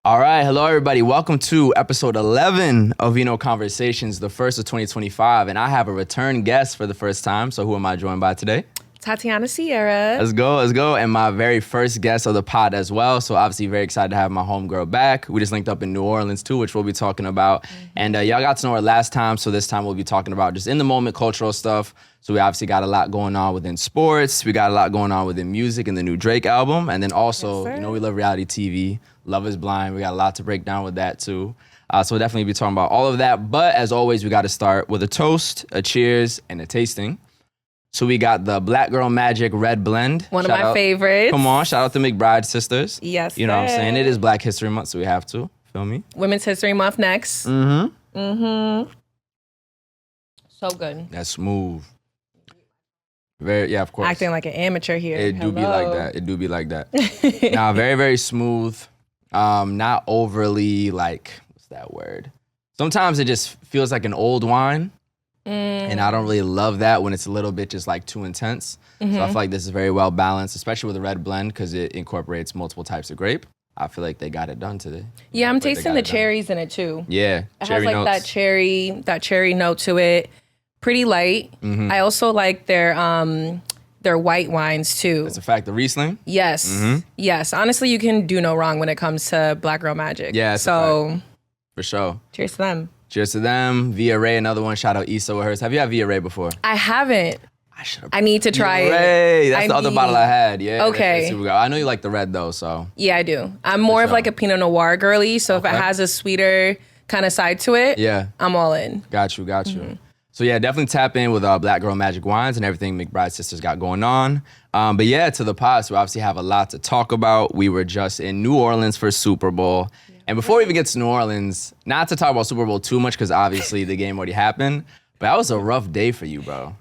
All right, hello everybody. Welcome to episode 11 of Vino Conversations, the first of 2025. And I have a return guest for the first time. So who am I joined by today? Tatiana Sierra. Let's go. And my very first guest of the pod as well. So obviously very excited to have my homegirl back. We just linked up in New Orleans too, which we'll be talking about. And y'all got to know her last time. So this time we'll be talking about just in the moment cultural stuff. So we obviously got a lot going on within sports. We got a lot going on within music and the new Drake album. And then also, Yes, you know, we love reality TV. Love is Blind. We got a lot to break down with that too. So we'll definitely be talking about all of that. But as always, we got to start with a toast, a cheers, and a tasting. So we got the Black Girl Magic Red Blend. One of my favorites. Come on, shout out to McBride sisters. Yes, You know what I'm sir. saying? It is Black History Month, so we have to. Feel me? Women's History Month next. So good. That's smooth. Yeah, of course. Acting like an amateur here. It do be like that. Nah, very, very smooth. Not overly what's that word? Sometimes it just feels like an old wine. And I don't really love that when it's a little bit just too intense. So I feel like this is very well balanced, especially with the red blend because it incorporates multiple types of grape. I feel like they got it done today. Yeah, I'm tasting the cherries in it too. Yeah, It cherry has notes. that cherry note to it. Pretty light. I also like their white wines too. That's a fact. The Riesling. Yes. Yes. Honestly, you can do no wrong when it comes to Black Girl Magic. Yeah, it's a So For sure. cheers to them. Cheers to them. Via Ray, another one. Shout out Issa with hers. Have you had Via Ray before? I haven't. I should have. I need to try it. Ray. That's the other bottle I had. Yeah. Okay. that's super good. I know you like the red though, so. Yeah, I do. I'm more of sure. like a Pinot Noir girly, so if it Okay. has a sweeter kind of side to it, Yeah. I'm all in. Got you. So yeah, definitely tap in with Black Girl Magic Wines and everything McBride Sisters got going on. But yeah, to the pod, so we obviously have a lot to talk about. We were just in New Orleans for Super Bowl. And before we even get to New Orleans, not to talk about Super Bowl too much because obviously the game already happened, but that was a rough day for you, bro.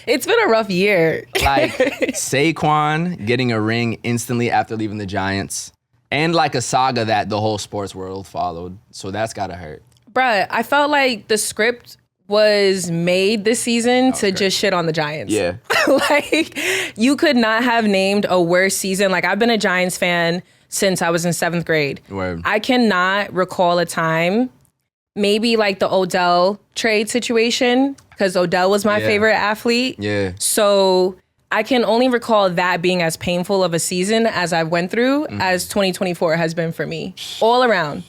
It's been a rough year. Like Saquon getting a ring instantly after leaving the Giants and like a saga that the whole sports world followed. So that's gotta hurt. Bruh, I felt like the script was made this season to just shit on the Giants. Yeah. Like, you could not have named a worse season. Like, I've been a Giants fan since I was in 7th grade. Word. I cannot recall a time, maybe like the Odell trade situation, because Odell was my favorite athlete. Yeah. So I can only recall that being as painful of a season as I went through as 2024 has been for me, all around.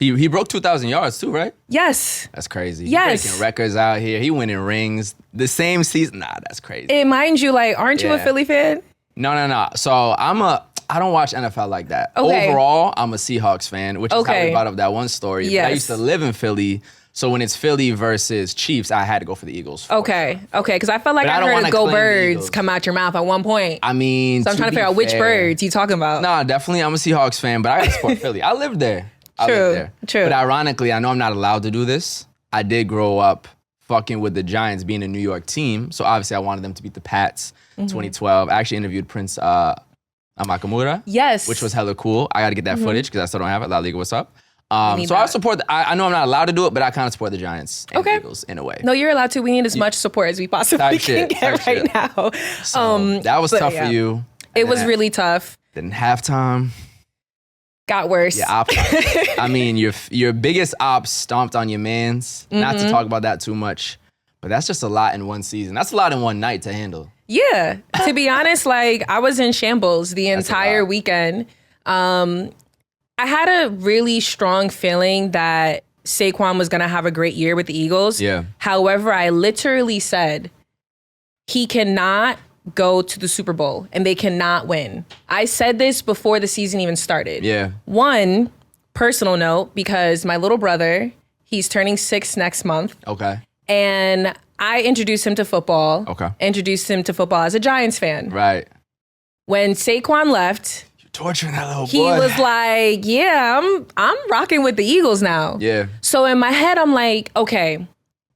He broke 2,000 yards too, right? Yes. That's crazy. Yes. He breaking records out here. He winning rings. The same season. Nah, that's crazy. And mind you, like, aren't you a Yeah. Philly fan? No. So I don't watch NFL like that. Okay. Overall, I'm a Seahawks fan, which is how we brought up that one story. Yes. But I used to live in Philly. So when it's Philly versus Chiefs, I had to go for the Eagles. for Okay. sure. Okay. Because I felt like But I I don't heard wanna "Go claim the Birds" Eagles. come out your mouth at one point. I mean, So I'm trying to figure out which birds you talking about. Nah, definitely I'm a Seahawks fan, but I gotta support Philly. I lived there. True. But ironically, I know I'm not allowed to do this. I did grow up fucking with the Giants being a New York team. So obviously I wanted them to beat the Pats 2012. I actually interviewed Prince Amakamura. Yes. Which was hella cool. I gotta get that footage because I still don't have it. La Liga, what's up? need So I that. support, I know I'm not allowed to do it, but I kind of support the Giants and Okay. Eagles in a way. No, you're allowed to. We need as much support as we possibly Type can shit, get type right shit. now. So that was but tough yeah. for you. It was really tough. Then halftime. Got worse. Yeah, I mean, your biggest ops stomped on your mans. Not to talk about that too much, but that's just a lot in one season. That's a lot in one night to handle. Yeah. To be honest, like, I was in shambles the That's a entire lot. weekend. I had a really strong feeling that Saquon was going to have a great year with the Eagles. Yeah. However, I literally said he cannot go to the Super Bowl and they cannot win. I said this before the season even started. Yeah. One, personal note, because my little brother, he's turning 6 next month. Okay. And I introduced him to football. Okay. Introduced him to football as a Giants fan. Right. When Saquon left, You're torturing that little boy. he was like, yeah, I'm rocking with the Eagles now. Yeah. So in my head, I'm like, okay,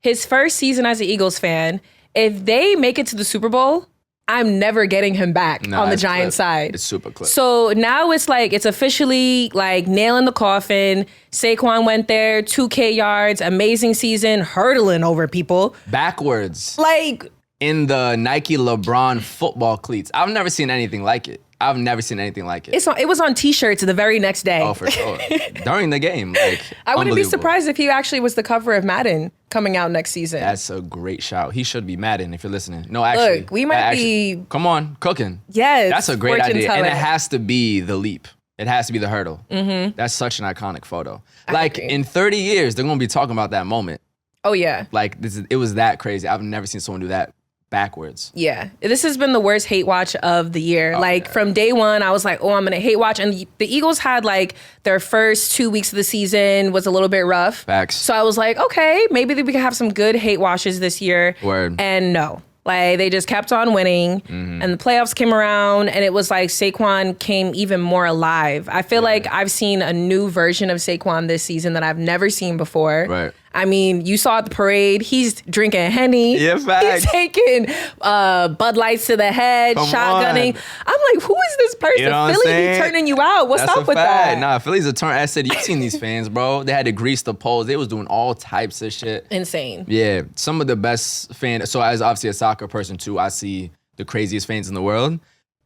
his first season as an Eagles fan, if they make it to the Super Bowl, I'm never getting him back Nah, on the it's Giants clip. side. It's super clip. So now it's like, it's officially like nail in the coffin. Saquon went there, 2K yards, amazing season, hurdling over people. Backwards Like, in the Nike LeBron football cleats. I've never seen anything like it. I've never seen anything like it. It was on T-shirts the very next day. Oh, for sure. During the game, like I wouldn't be surprised if he actually was the cover of Madden coming out next season. That's a great shout. He should be Madden if you're listening. No, actually, look, we might be. Come on, cooking. Yes, that's a great idea, telling. and it has to be the leap. It has to be the hurdle. Mm-hmm. That's such an iconic photo. Like in 30 years, they're gonna be talking about that moment. Oh yeah. Like it was that crazy. I've never seen someone do that backwards. Yeah. This has been the worst hate watch of the year. From day one, I was like, oh, I'm going to hate watch. And the Eagles had like their first 2 weeks of the season was a little bit rough. Facts. So I was like, okay, maybe we can have some good hate watches this year. Word. And no. Like, they just kept on winning, and the playoffs came around, and it was like Saquon came even more alive. I feel like I've seen a new version of Saquon this season that I've never seen before. Right. I mean, you saw at the parade, he's drinking Henny. Yeah, facts. He's taking Bud Lights to the head, shotgunning. I'm like, who is this person? You know what Philly I'm be turning you out. What's up with that? Nah, Philly's a turn. I said, you've seen these fans, bro. They had to grease the poles. They was doing all types of shit. Insane. Yeah, some of the best fans. So as obviously a soccer person too, I see the craziest fans in the world.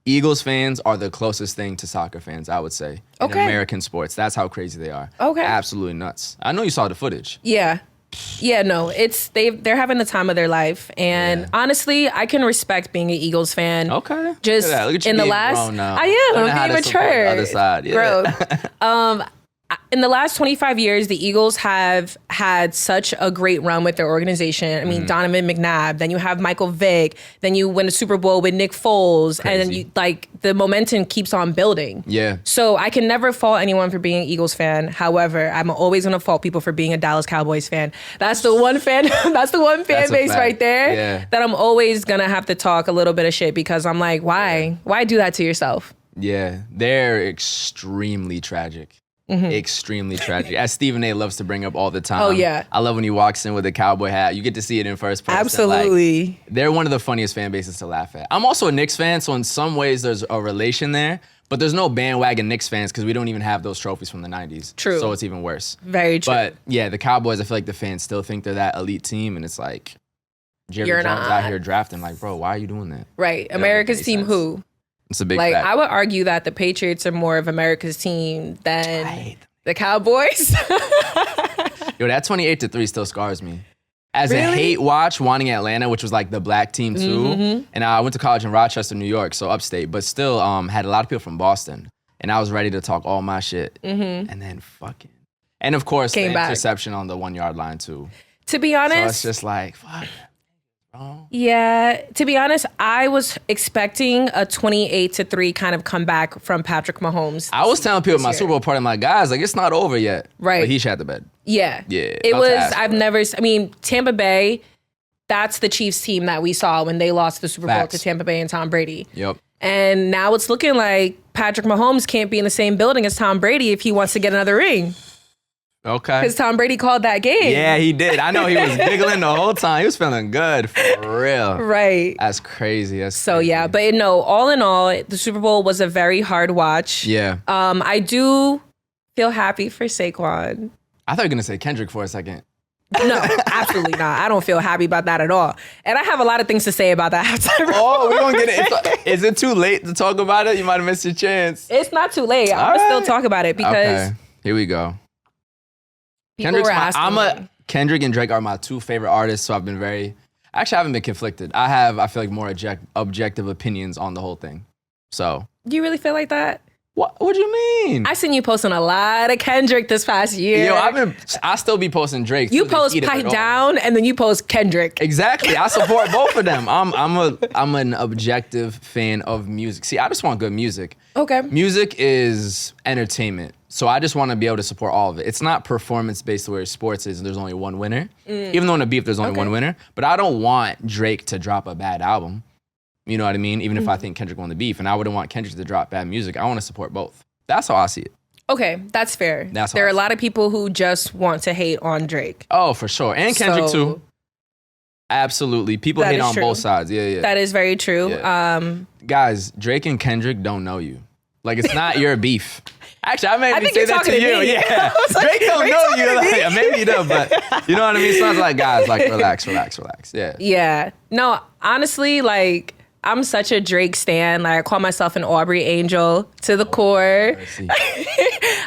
Eagles fans are the closest thing to soccer fans, I would say, in American sports. That's how crazy they are. Okay. Absolutely nuts. I know you saw the footage. Yeah. Yeah, no, they're having the time of their life. And honestly, I can respect being an Eagles fan. Okay. Just Look at you in the being last, grown now. I am. I'm being mature. The other side. Yeah. Bro. In the last 25 years, the Eagles have had such a great run with their organization. I mean, Donovan McNabb, then you have Michael Vick, then you win a Super Bowl with Nick Foles, and then you the momentum keeps on building. Yeah. So I can never fault anyone for being an Eagles fan. However, I'm always gonna fault people for being a Dallas Cowboys fan. That's the one fan. That's the one fan base right there that I'm always gonna have to talk a little bit of shit because I'm like, why? Why do that to yourself? Yeah, they're extremely tragic. Extremely tragic. As Stephen A. loves to bring up all the time. Oh, yeah. I love when he walks in with a cowboy hat. You get to see it in first person. Absolutely. Like, they're one of the funniest fan bases to laugh at. I'm also a Knicks fan, so in some ways there's a relation there. But there's no bandwagon Knicks fans because we don't even have those trophies from the 90s. True. So it's even worse. Very true. But yeah, the Cowboys, I feel like the fans still think they're that elite team. And it's like, Jerry You're Jones not. out here drafting. Like, bro, why are you doing that? Right. America's team who? It's a big like, fact. I would argue that the Patriots are more of America's team than the Cowboys. Yo, that 28-3 still scars me. As Really? a hate watch, wanting Atlanta, which was like the black team too. And I went to college in Rochester, New York, so upstate, but still had a lot of people from Boston. And I was ready to talk all my shit. And then fucking. And of course, Came the back. interception on the 1 yard line too. To be So honest, it's just like, fuck. Bro. yeah, to be honest, I was expecting a 28-3 kind of comeback from Patrick Mahomes. I was telling people at my year. Super Bowl party, I'm like, guys, like it's not over yet. Right. But he shat the bed. Yeah. Yeah. It about to was, ask for it. I mean, Tampa Bay, that's the Chiefs team that we saw when they lost the Super Bowl Facts. to Tampa Bay and Tom Brady. Yep. And now it's looking like Patrick Mahomes can't be in the same building as Tom Brady if he wants to get another ring. Okay. Because Tom Brady called that game. Yeah, he did. I know he was giggling the whole time. He was feeling good, for real. Right. That's crazy. That's So crazy. yeah, but no, all in all, the Super Bowl was a very hard watch. Yeah. I do feel happy for Saquon. I thought you were gonna say Kendrick for a second. No, absolutely not. I don't feel happy about that at all. And I have a lot of things to say about that after. Oh, we're gonna get it. Is it too late to talk about it? You might have missed your chance. It's not too late. I'm All going to still right. talk about it because Okay, here we go. people were asking me. Kendrick and Drake are my two favorite artists, so I've been I haven't been conflicted. I feel like more objective opinions on the whole thing. So. Do you really feel like that? What do you mean? I seen you posting a lot of Kendrick this past year. Yo, I still be posting Drake. You too. They post heated Pipe it all. Down and then you post Kendrick. Exactly. I support both of them. I'm an objective fan of music. See, I just want good music. Okay. Music is entertainment. So I just want to be able to support all of it. It's not performance-based where sports is and there's only one winner. Even though in a beef there's only one winner. But I don't want Drake to drop a bad album. You know what I mean? Even if I think Kendrick won the beef. And I wouldn't want Kendrick to drop bad music. I want to support both. That's how I see it. Okay, that's fair. There are a lot of people who just want to hate on Drake. Oh, for sure. And Kendrick too. Absolutely. People hate on both sides. Yeah. That is very true. Yeah. Guys, Drake and Kendrick don't know you. Like, it's not your beef. Actually, I may say that to you. Me. Yeah. Drake don't know you. Like, maybe he does, but you know what I mean? So it's like, guys, like, relax. Yeah. Yeah. No, honestly, like, I'm such a Drake stan. Like I call myself an Aubrey angel to the core.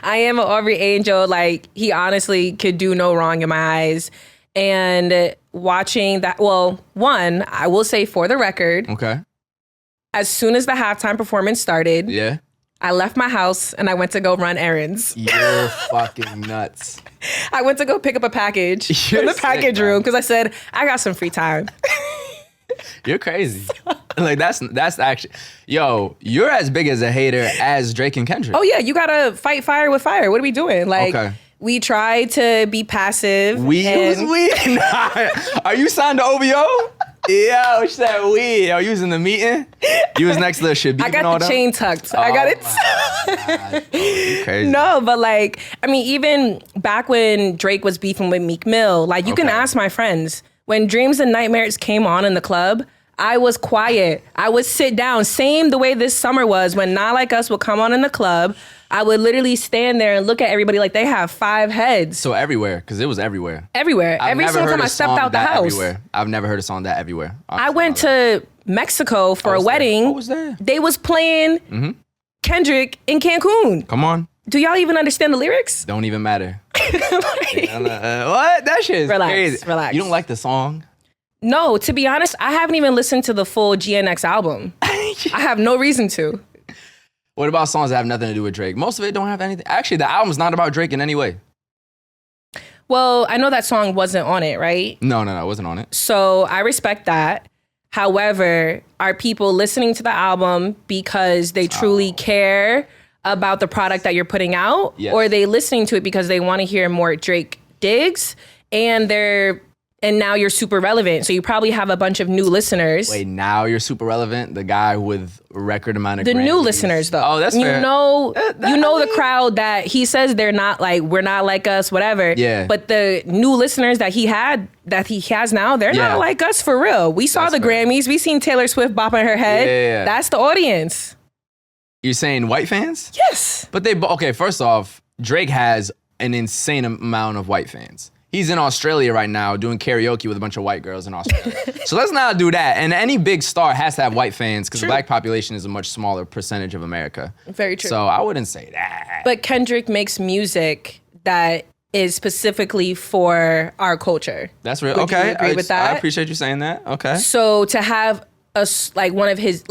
I am an Aubrey angel. Like he honestly could do no wrong in my eyes. And watching that, well, one, I will say for the record, Okay. as soon as the halftime performance started, Yeah. I left my house and I went to go run errands. You're fucking nuts. I went to go pick up a package You're from the sick, package man. room because I said, I got some free time. You're crazy. Like that's actually, yo, you're as big as a hater as Drake and Kendrick. Oh yeah, you gotta fight fire with fire. What are we doing? Like, Okay. we try to be passive. Who's we? Nah. Are you signed to OVO? Yo, she said we. Yo, you was in the meeting? You was next to the Shabib I and all got the them? chain tucked. I got it. God, you crazy. No, but like, I mean, even back when Drake was beefing with Meek Mill, like you can Okay. ask my friends, when Dreams and Nightmares came on in the club, I was quiet. I would sit down. Same the way this summer was when Not Like Us would come on in the club. I would literally stand there and look at everybody like they have 5 heads. So everywhere, because it was everywhere. Everywhere. I've Every never single heard time a I stepped song out the that house. Everywhere. I've never heard a song that everywhere. I went to Mexico for a was there. wedding. I was there. They was playing Kendrick in Cancun. Come on. Do y'all even understand the lyrics? Don't even matter. What? That shit is Relax, crazy. relax. You don't like the song? No, to be honest, I haven't even listened to the full GNX album. I have no reason to. What about songs that have nothing to do with Drake? Most of it don't have anything. Actually, the album's not about Drake in any way. Well, I know that song wasn't on it, right? No, it wasn't on it. So I respect that. However, are people listening to the album because they truly care about the product that you're putting out? Yes. Or are they listening to it because they want to hear more Drake digs and now you're super relevant. So you probably have a bunch of new listeners. Wait, now you're super relevant? The guy with a record amount of The new Grammys. listeners, though. Oh, that's fair. You know the crowd that he says they're not like, we're not like us, whatever. Yeah. But the new listeners that he has now, they're Yeah. not like us for real. We saw That's the fair. Grammys. We seen Taylor Swift bopping her head. Yeah. That's the audience. You're saying white fans? Yes. But okay, first off, Drake has an insane amount of white fans. He's in Australia right now doing karaoke with a bunch of white girls in Australia. So let's not do that. And any big star has to have white fans because the black population is a much smaller percentage of America. Very true. So I wouldn't say that. But Kendrick makes music that is specifically for our culture. That's real. Would you Okay. agree with that? I appreciate you saying that. Okay. So to have one of his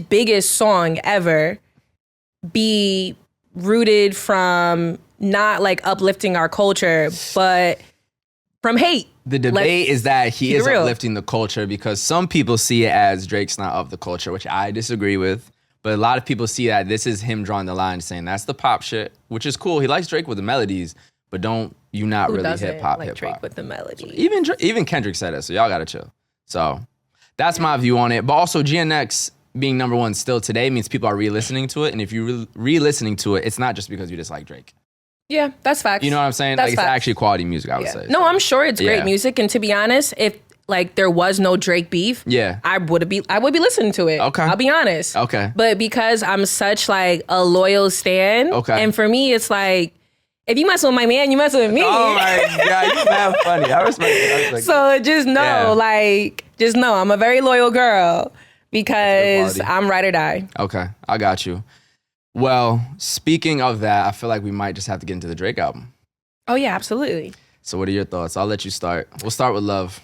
biggest song ever be rooted from not like uplifting our culture, but from hate. The debate is that he keep it is real. uplifting the culture because some people see it as Drake's not of the culture, which I disagree with. But a lot of people see that this is him drawing the line, saying that's the pop shit, which is cool. He likes Drake with the melodies, but don't you not Who really doesn't hip hop, like hip Drake hop. with the melody? Even Kendrick said it, so y'all gotta chill. So that's my view on it. But also GNX being number one still today means people are re-listening to it, and if you're re-listening to it, it's not just because you dislike Drake. Yeah, that's facts. You know what I'm saying? That's Like it's facts. actually quality music, I would Yeah. say. No, So, I'm sure it's great Yeah. music. And to be honest, if like there was no Drake beef, Yeah. I would be listening to it. Okay. I'll be honest. Okay. But because I'm such like a loyal stan, Okay. and for me it's like, if you mess with my man, you mess with me. Oh my God, you're mad funny. I respect it. So just know, I'm a very loyal girl because quality. I'm ride or die. Okay, I got you. Well, speaking of that, I feel like we might just have to get into the Drake album. Oh yeah, absolutely. So what are your thoughts? I'll let you start. We'll start with Love.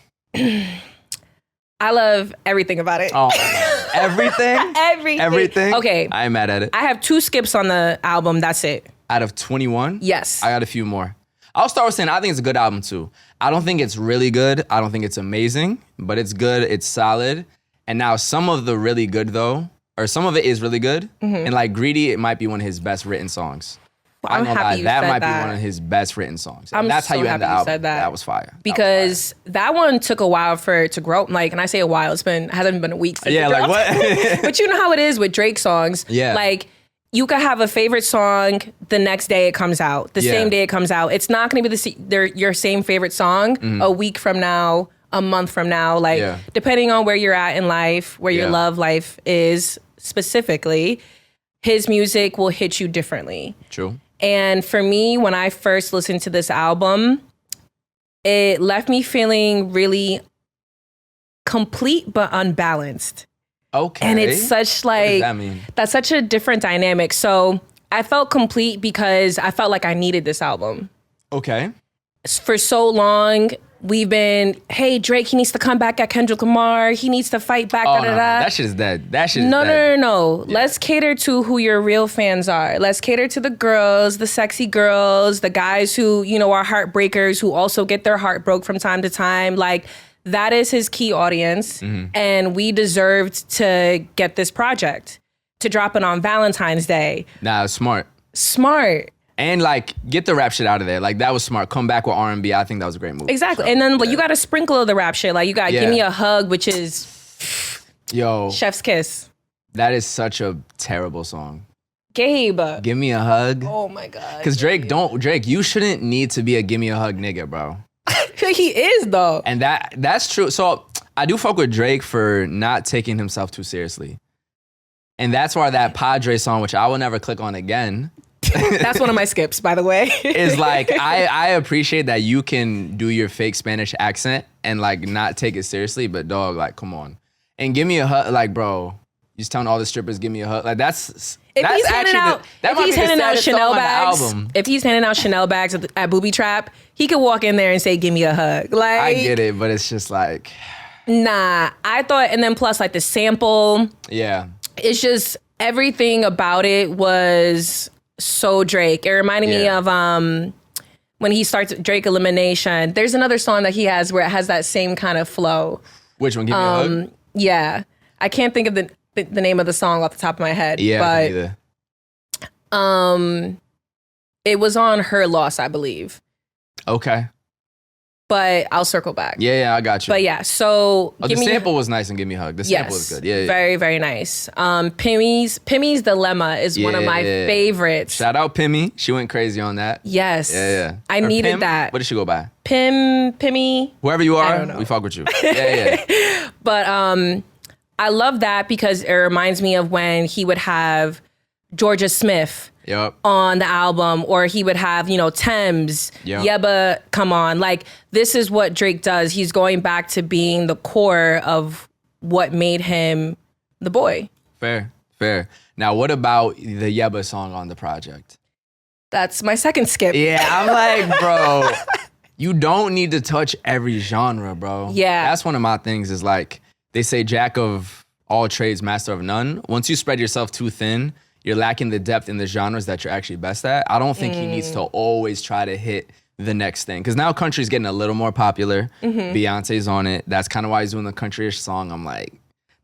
I love everything about it. Oh, my God. Everything? Everything. Everything? Okay. I ain't mad at it. I have 2 skips on the album. That's it. Out of 21? Yes. I got a few more. I'll start with saying I think it's a good album too. I don't think it's really good. I don't think it's amazing, but it's good. It's solid. And now some of the really good though, or some of it is really good. And like Greedy, it might be one of his best written songs. I'm not gonna happy lie, you that said might that. be one of his best written songs. And I'm that's how so you end the happy you album. said that. That was fire. That was Because that one took a while for it to grow. Like, and I say a while, hasn't been a week since Yeah, it like dropped. what? But you know how it is with Drake songs. Yeah. Like, you could have a favorite song the next day it comes out, the Yeah. same day it comes out. It's not going to be your same favorite song a week from now, a month from now. Like, Yeah. depending on where you're at in life, where your Yeah. love life is specifically, his music will hit you differently. True. And for me, when I first listened to this album, it left me feeling really complete but unbalanced. Okay. And it's such What does like, that mean? that's such a different dynamic. So I felt complete because I felt like I needed this album. Okay. For so long, we've been, hey, Drake, he needs to come back at Kendrick Lamar. He needs to fight back. Oh, da, da, no, da. that shit is dead. That shit is No, dead. no. Let's cater to who your real fans are. Let's cater to the girls, the sexy girls, the guys who, you know, are heartbreakers, who also get their heart broke from time to time. Like, that is his key audience. And we deserved to get this project, to drop it on Valentine's Day. Nah, smart. Smart. And like, get the rap shit out of there. Like, that was smart. Come back with R&B. I think that was a great move. Exactly. And then you got to sprinkle of the rap shit. Like, you got to Give Me a Hug, which is Yo, chef's kiss. that is such a terrible song. Gabe. Give me a hug. Oh my God. Because Drake, you shouldn't need to be a give me a hug nigga, bro. He is though. And that's true. So I do fuck with Drake for not taking himself too seriously. And that's why that Padre song, which I will never click on again, That's one of my skips, by the way. is like, I appreciate that you can do your fake Spanish accent and like not take it seriously, but dog, like, come on. And give me a hug, like, bro, you just telling all the strippers, give me a hug. Like, that's He's handing out Chanel bags, album. if he's handing out Chanel bags at Booby Trap, he could walk in there and say, give me a hug. Like, I get it, but it's just like, nah, I thought, and then plus like the sample, yeah. it's just everything about it was so Drake. It reminded me of when he starts Drake Elimination. There's another song that he has where it has that same kind of flow. Which one? Give me a hug? Yeah. I can't think of the name of the song off the top of my head. Yeah, but it was on Her Loss, I believe. Okay. But I'll circle back. Yeah, I got you. But yeah, so the sample was nice and Give Me a Hug. The sample was good. Yeah. Very, very nice. Pimmy's Dilemma is one of my favorites. Shout out Pimmy. She went crazy on that. Yes. Yeah. I needed that. What did she go by? Pimmy. Whoever you are, I don't know. we fuck with you. Yeah. But I love that because it reminds me of when he would have Georgia Smith on the album, or he would have, you know, Thames, Yebba come on. Like, this is what Drake does. He's going back to being the core of what made him the boy. Fair. Now, what about the Yebba song on the project? That's my second skip. Yeah, I'm like, bro, you don't need to touch every genre, bro. Yeah. That's one of my things is like, they say jack of all trades, master of none. Once you spread yourself too thin, you're lacking the depth in the genres that you're actually best at. I don't think he needs to always try to hit the next thing. Because now country's getting a little more popular. Beyonce's on it. That's kind of why he's doing the country-ish song. I'm like,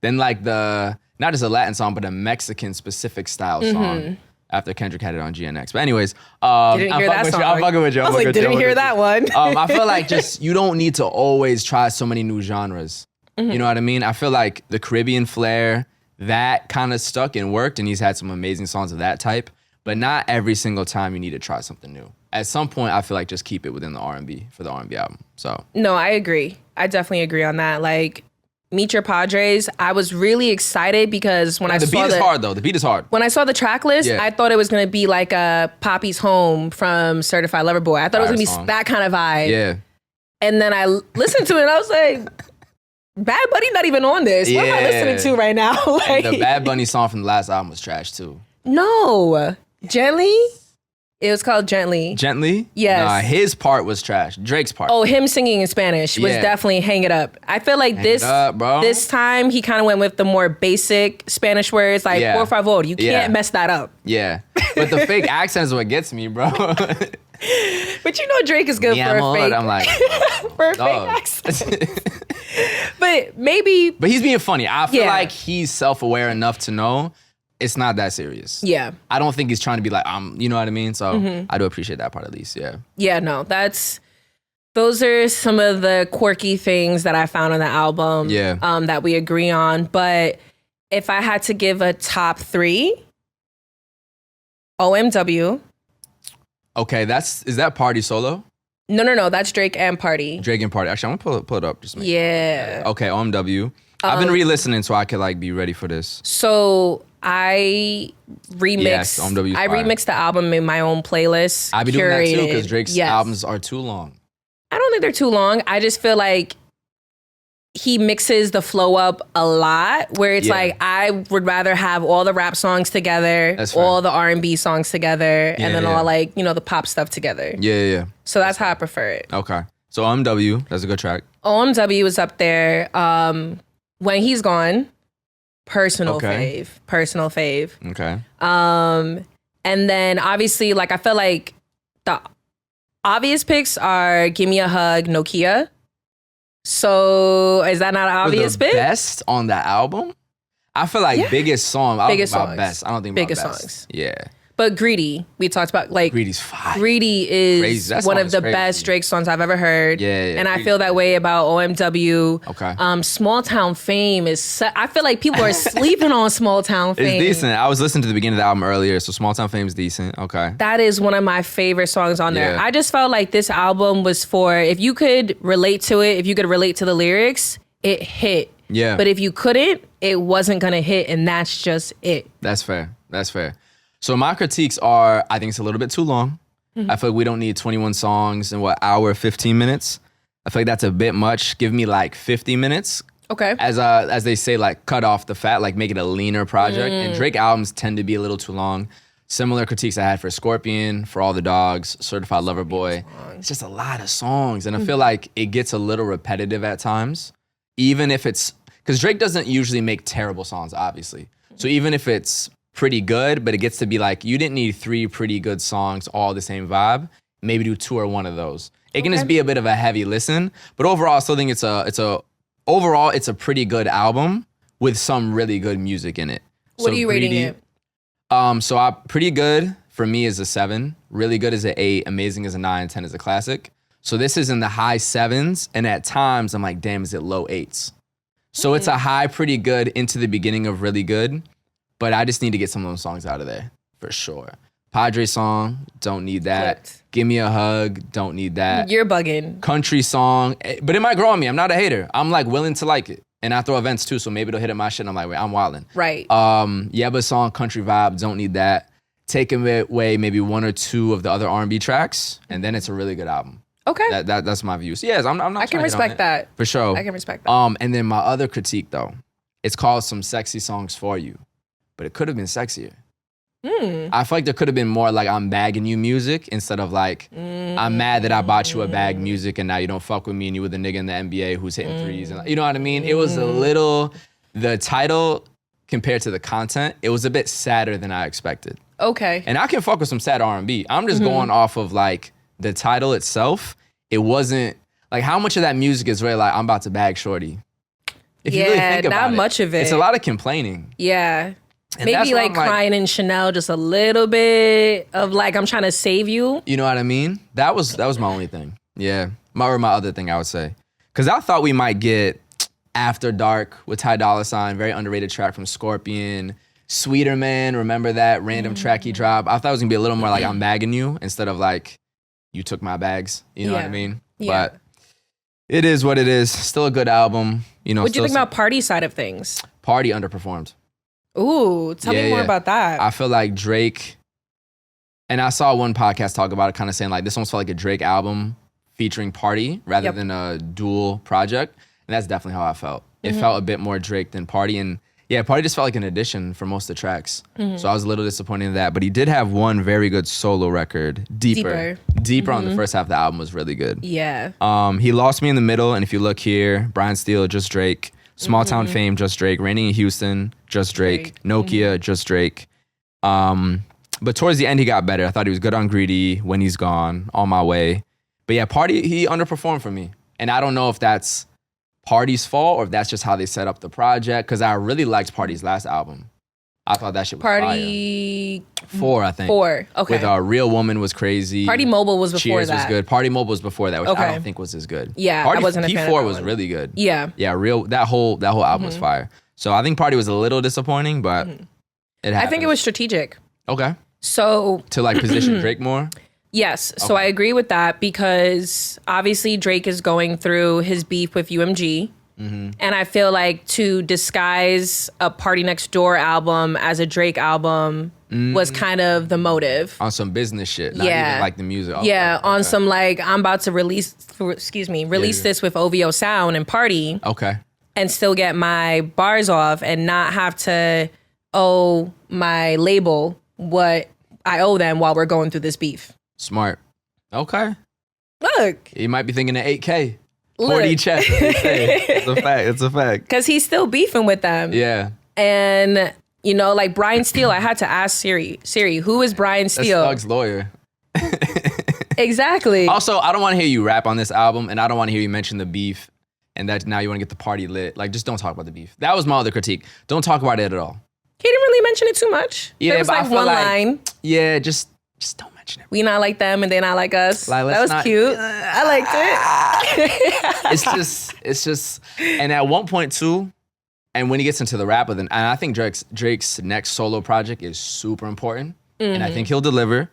then like not just a Latin song, but a Mexican specific style song after Kendrick had it on GNX. But anyways, I'm fucking with you. I was like, didn't hear that one. I feel like just, you don't need to always try so many new genres. You know what I mean? I feel like the Caribbean flair, that kind of stuck and worked, and he's had some amazing songs of that type, but not every single time you need to try something new. At some point, I feel like just keep it within the R&B for the R&B album. So no, I agree. I definitely agree on that. Like, Meet Your Padres, I was really excited because when I saw the beat is hard though. The beat is hard. When I saw the track list, I thought it was gonna be like a Poppy's Home from Certified Lover Boy. I thought it was gonna be that kind of vibe. Yeah. And then I listened to it and I was like, Bad Bunny not even on this. What am I listening to right now? Like, the Bad Bunny song from the last album was trash too. No. Gently? It was called Gently. Gently? Yes. Nah, his part was trash. Drake's part. Oh, him singing in Spanish was definitely Hang It Up. I feel like this time he kind of went with the more basic Spanish words, like por favor. You can't mess that up. Yeah. But the fake accent is what gets me, bro. But you know Drake is good for a fake. I'm like, for a fake accent. But maybe. But he's being funny. I feel like he's self-aware enough to know it's not that serious. Yeah. I don't think he's trying to be like, you know what I mean? So I do appreciate that part at least, yeah. Yeah, no, those are some of the quirky things that I found on the album that we agree on. But if I had to give a top 3, OMW. Okay, is that Party solo? No, that's Drake and Party. Drake and Party. Actually, I'm gonna pull it up. Just Okay, OMW. I've been re-listening so I could like be ready for this. So I remixed. I remixed the album in my own playlist. I be doing that too because Drake's albums are too long. I don't think they're too long. I just feel like he mixes the flow up a lot, where it's like I would rather have all the rap songs together, all the R&B songs together, and then all like, you know, the pop stuff together. Yeah. So that's how I prefer it. Okay. So OMW, that's a good track. OMW is up there. When He's Gone, personal fave. Okay. And then obviously, like, I feel like the obvious picks are Give Me a Hug, Nokia. So is that not an obvious pick? Best on the album? I feel like biggest song. I don't think about best. I don't think biggest about best. Songs. Yeah. But Greedy, we talked about, like, Greedy's fire. Greedy is one of the best Drake songs I've ever heard. Yeah. And I feel that way about OMW. Okay. Small Town Fame is, I feel like people are sleeping on Small Town Fame. It's decent. I was listening to the beginning of the album earlier, so Small Town Fame is decent. Okay. That is one of my favorite songs on there. I just felt like this album was for, if you could relate to it, if you could relate to the lyrics, it hit. Yeah. But if you couldn't, it wasn't going to hit, and that's just it. That's fair. So my critiques are, I think it's a little bit too long. I feel like we don't need 21 songs in hour, 15 minutes. I feel like that's a bit much. Give me like 50 minutes. Okay. As they say, like cut off the fat, like make it a leaner project. And Drake albums tend to be a little too long. Similar critiques I had for Scorpion, For All the Dogs, Certified Lover Boy. It's just a lot of songs. And I feel like it gets a little repetitive at times. Even if it's, because Drake doesn't usually make terrible songs, obviously. So even if it's pretty good, but it gets to be like, you didn't need 3 pretty good songs, all the same vibe. Maybe do 2 or 1 of those. It can just be a bit of a heavy listen, but overall, I still think it's a pretty good album with some really good music in it. What are you rating it? Pretty good for me is a 7. Really good is an 8. Amazing is a 9. 10 is a classic. So this is in the high 7s, and at times I'm like, damn, is it low 8s? So it's a high, pretty good into the beginning of really good. But I just need to get some of those songs out of there, for sure. Padre song, don't need that. Flipped. Give Me a Hug, don't need that. You're bugging. Country song, but it might grow on me. I'm not a hater. I'm like willing to like it. And I throw events too, so maybe it'll hit at my shit and I'm like, wait, I'm wildin'. Right. Yebba song, Country Vibe, don't need that. Take away maybe 1 or 2 of the other R&B tracks, and then it's a really good album. Okay. That's my view. So yes, I'm not I can respect that. For sure. I can respect that. And then my other critique though, it's called Some Sexy Songs For You. But it could have been sexier. I feel like there could have been more like I'm bagging you music instead of like I'm mad that I bought you a bag music and now you don't fuck with me and you with a nigga in the NBA who's hitting threes. And you know what I mean? It was a little, the title compared to the content, it was a bit sadder than I expected. Okay. And I can fuck with some sad R&B. I'm just going off of like the title itself. It wasn't like how much of that music is really like I'm about to bag shorty. If you really think about not much of it. It's a lot of complaining. Yeah. And maybe like crying in Chanel, just a little bit of like I'm trying to save you. You know what I mean? That was my only thing. Yeah, my other thing I would say, because I thought we might get After Dark with Ty Dolla $ign, very underrated track from Scorpion. Sweeter Man, remember that random track he dropped? I thought it was gonna be a little more like I'm bagging you instead of like you took my bags. You know what I mean? Yeah. But it is what it is. Still a good album. You know. What do you think about Party side of things? Party underperformed. Ooh, tell me more about that. I feel like Drake, and I saw one podcast talk about it, kind of saying like this almost felt like a Drake album featuring Party rather than a dual project. And that's definitely how I felt. It felt a bit more Drake than Party. And yeah, Party just felt like an addition for most of the tracks. So I was a little disappointed in that. But he did have one very good solo record, Deeper on the first half of the album was really good. Yeah. He Lost Me in the Middle. And if you look here, Brian Steele, just Drake. Small Town Fame, just Drake. Raining in Houston, just Drake. Nokia, just Drake. But towards the end, he got better. I thought he was good on Greedy, When He's Gone, On My Way. But yeah, Party, he underperformed for me. And I don't know if that's Party's fault or if that's just how they set up the project. Because I really liked Party's last album. I thought that shit was Party fire. 4, I think. 4, okay. With Real Woman was crazy. Party Mobile was before Cheers that. was good. Party Mobile was before that, which I don't think was as good. Yeah, Party, I wasn't a fan of P4 that was one. really good. Yeah. Yeah, that whole album was fire. So I think Party was a little disappointing, but it happened. I think it was strategic. Okay. So To like position Drake more? yes, so I agree with that because obviously Drake is going through his beef with UMG. And I feel like to disguise a Party Next Door album as a Drake album was kind of the motive. On some business shit, not even like the music. On some like, I'm about to release this with OVO Sound and party. Okay. And still get my bars off and not have to owe my label what I owe them while we're going through this beef. Smart. Okay. Look. You might be thinking of 8K. 40 check. It's a fact. It's a fact. Because he's still beefing with them. Yeah. And, you know, like Brian Steele, I had to ask Siri, who is Brian Steele? That's Thug's lawyer. Exactly. Also, I don't want to hear you rap on this album, and I don't want to hear you mention the beef and that now you want to get the party lit. Like, just don't talk about the beef. That was my other critique. Don't talk about it at all. He didn't really mention it too much. Yeah, there was like one line. Yeah, just don't mention it. We not like them and they not like us. Like, that was cute. I liked it. It's just, and at one point too, and when he gets into the rap, and I think Drake's next solo project is super important, and I think he'll deliver.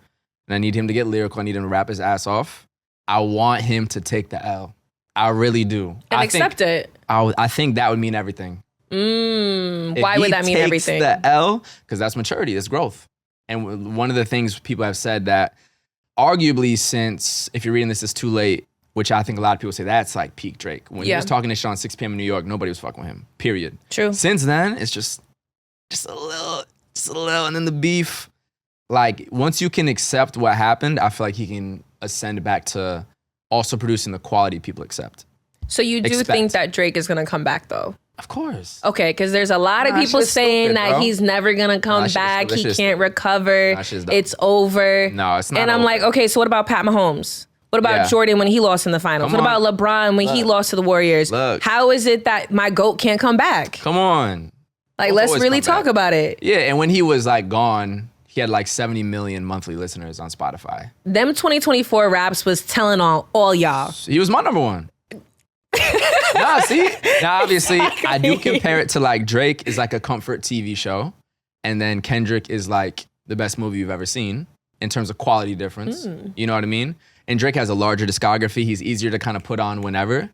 And I need him to get lyrical. I need him to rap his ass off. I want him to take the L. I really do. And accept it. I think that would mean everything. Why would that mean everything? The L, because that's maturity, that's growth. And one of the things people have said that arguably since, if you're reading this, it's too late, which I think a lot of people say that's like peak Drake. When he was talking to Sean 6 p.m. in New York, nobody was fucking with him, period. True. Since then, it's just a little, and then the beef. Like, once you can accept what happened, I feel like he can ascend back to also producing the quality people accept. So you do think that Drake is going to come back, though? Of course. Okay, because there's a lot of people saying that he's never going to come back. He can't recover. It's over. No, it's not And I'm like, okay, so what about Pat Mahomes? What about Jordan when he lost in the finals? What about LeBron when he lost to the Warriors? How is it that my GOAT can't come back? Come on. Like, let's really talk about it. Yeah, and when he was like gone, he had like 70 million monthly listeners on Spotify. Them 2024 raps was telling all y'all. He was my number one. See? Now, obviously, I do compare it to like Drake is like a comfort TV show. And then Kendrick is like the best movie you've ever seen in terms of quality difference. You know what I mean? And Drake has a larger discography. He's easier to kind of put on whenever.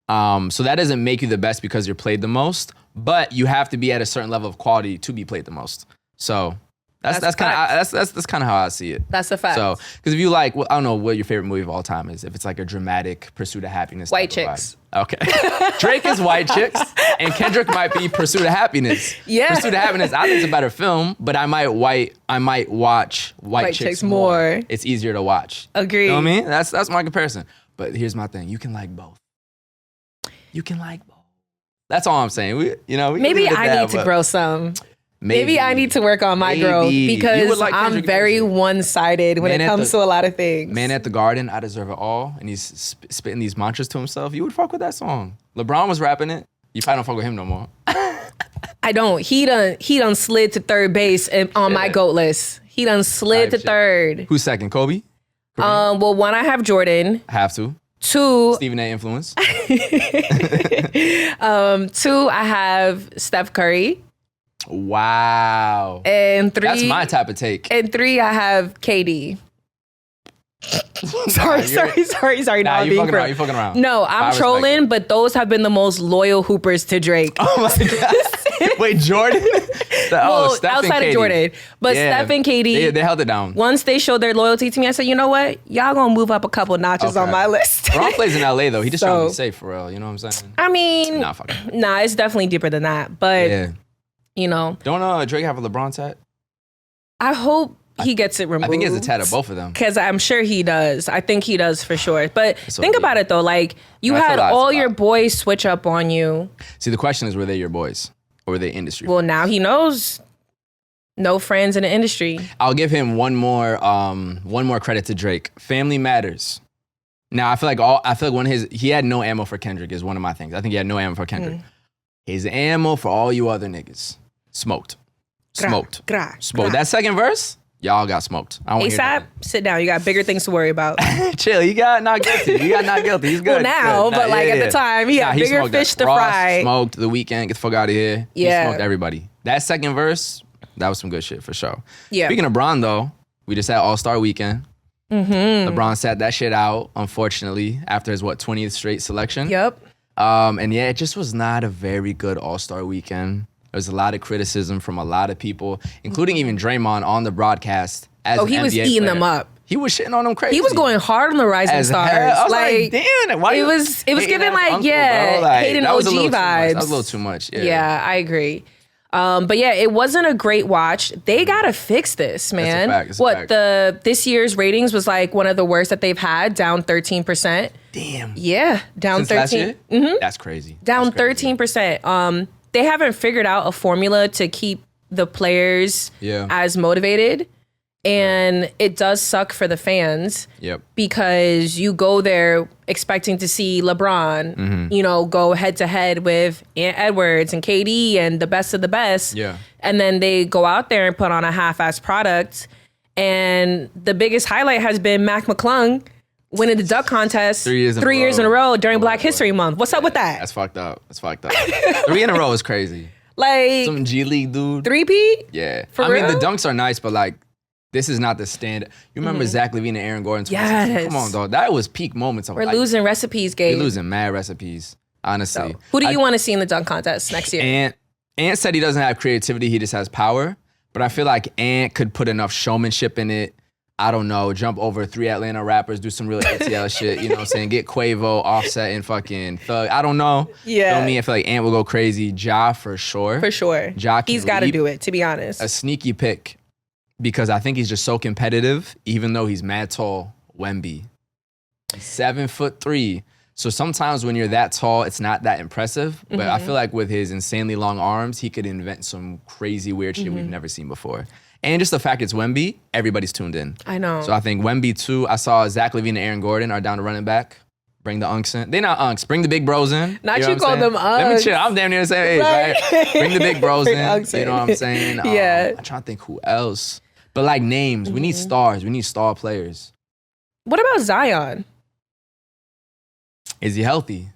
So that doesn't make you the best because you're played the most. But you have to be at a certain level of quality to be played the most. So that's kind of how I see it. That's a fact. So, because if you like, well, I don't know what your favorite movie of all time is. If it's like a dramatic pursuit of happiness, White Chicks. Okay, Drake is White Chicks, and Kendrick might be Pursuit of Happiness. Yeah, Pursuit of Happiness. I think it's a better film, but I might watch White Chicks more. It's easier to watch. Agreed. You know what I mean? That's my comparison. But here's my thing: you can like both. You can like both. That's all I'm saying. Maybe I need to grow some. Maybe I need to work on my growth because I'm very one-sided when it comes to a lot of things. Man at the Garden, I Deserve It All, and he's spitting these mantras to himself. You would fuck with that song. LeBron was rapping it. You probably don't fuck with him no more. I don't. He done slid to third base on my GOAT list. He done slid to third. Who's second? Kobe? Well, one, I have Jordan. Have to. Two. Stephen A. influence. 2, I have Steph Curry. Wow. And 3. That's my type of take. And 3, I have KD. sorry. Nah, you fucking around. No, I'm trolling, but those have been the most loyal hoopers to Drake. Oh my God. Wait, Jordan? Steph outside of Jordan. But Steph and KD. They held it down. Once they showed their loyalty to me, I said, you know what? Y'all gonna move up a couple notches on my list. Ron plays in LA though. He just trying to be safe for real. You know what I'm saying? I mean, nah, it's definitely deeper than that. But you know. Don't Drake have a LeBron tat? I hope he gets it removed. I think he has a tat of both of them. Because I'm sure he does. I think he does for sure. But think about it though. Like, you had all your boys switch up on you. See, the question is, were they your boys? Or were they industry? Well, now he knows. No friends in the industry. I'll give him one more credit to Drake. Family matters. Now, I feel like when he had no ammo for Kendrick is one of my things. I think he had no ammo for Kendrick. His ammo for all you other niggas. Smoked. That second verse, y'all got smoked. ASAP, sit down. You got bigger things to worry about. Chill. You got not guilty. He's good. Well, now, but at the time, he had bigger fish to fry. Smoked The Weeknd. Get the fuck out of here. Yeah. He smoked everybody. That second verse, that was some good shit for sure. Yeah. Speaking of Bron, though, we just had All-Star Weekend. LeBron sat that shit out, unfortunately, after his 20th straight selection. Yep. And it just was not a very good All-Star Weekend. There's a lot of criticism from a lot of people, including even Draymond on the broadcast. As he was eating them up. He was shitting on them crazy. He was going hard on the Rising Stars. I was like, damn, why it was giving like, uncle, Hayden OG vibes. That was a little too much. Yeah, I agree. But yeah, it wasn't a great watch. They gotta fix this, man. That's a fact. This year's ratings was like one of the worst that they've had, down 13%. Damn. Yeah, down Since 13. Last year? Mm-hmm. That's crazy. Down 13%. They haven't figured out a formula to keep the players as motivated. And it does suck for the fans because you go there expecting to see LeBron, go head to head with Ant Edwards and KD and the best of the best. Yeah. And then they go out there and put on a half-assed product. And the biggest highlight has been Mac McClung winning the dunk contest 3 years in a row during Black History Month. What's up with that? That's fucked up. 3 in a row is crazy. Like some G League dude. 3P? Yeah. For real? mean, the dunks are nice, but like, this is not the standard. You remember Zach LaVine and Aaron Gordon? Yes. Come on, dog. That was peak moments. We're losing recipes, Gabe. We're losing mad recipes, honestly. So, who do you want to see in the dunk contest next year? Ant said he doesn't have creativity. He just has power. But I feel like Ant could put enough showmanship in it. I don't know. Jump over 3 Atlanta rappers, do some real ATL shit. You know what I'm saying? Get Quavo, Offset, and fucking Thug. I don't know. Yeah. You know what I mean? I feel like Ant will go crazy. Ja, for sure. For sure. Ja He's got to do it, to be honest. A sneaky pick. Because I think he's just so competitive, even though he's mad tall. Wemby, 7'3". So sometimes when you're that tall, it's not that impressive. But I feel like with his insanely long arms, he could invent some crazy weird shit we've never seen before. And just the fact it's Wemby, everybody's tuned in. I know. So I think Wemby too. I saw Zach LaVine and Aaron Gordon are down to running back. Bring the unks in. They're not unks. Bring the big bros in. Not you call them unks. Let me chill. I'm damn near the same age, right? Bring the big bros in. You know what I'm saying? Yeah. I'm trying to think who else. But like names, we need stars. We need star players. What about Zion? Is he healthy?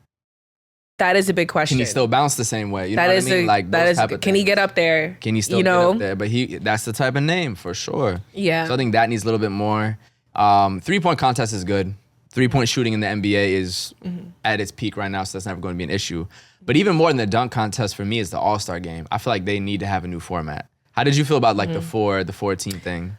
That is a big question. Can he still bounce the same way? You know that what is I mean? Like those type of can he get up there? Can he still get up there? But that's the type of name for sure. Yeah. So I think that needs a little bit more. 3-point contest is good. 3-point shooting in the NBA is at its peak right now, so that's never going to be an issue. But even more than the dunk contest for me is the All-Star game. I feel like they need to have a new format. How did you feel about like the 4-team thing?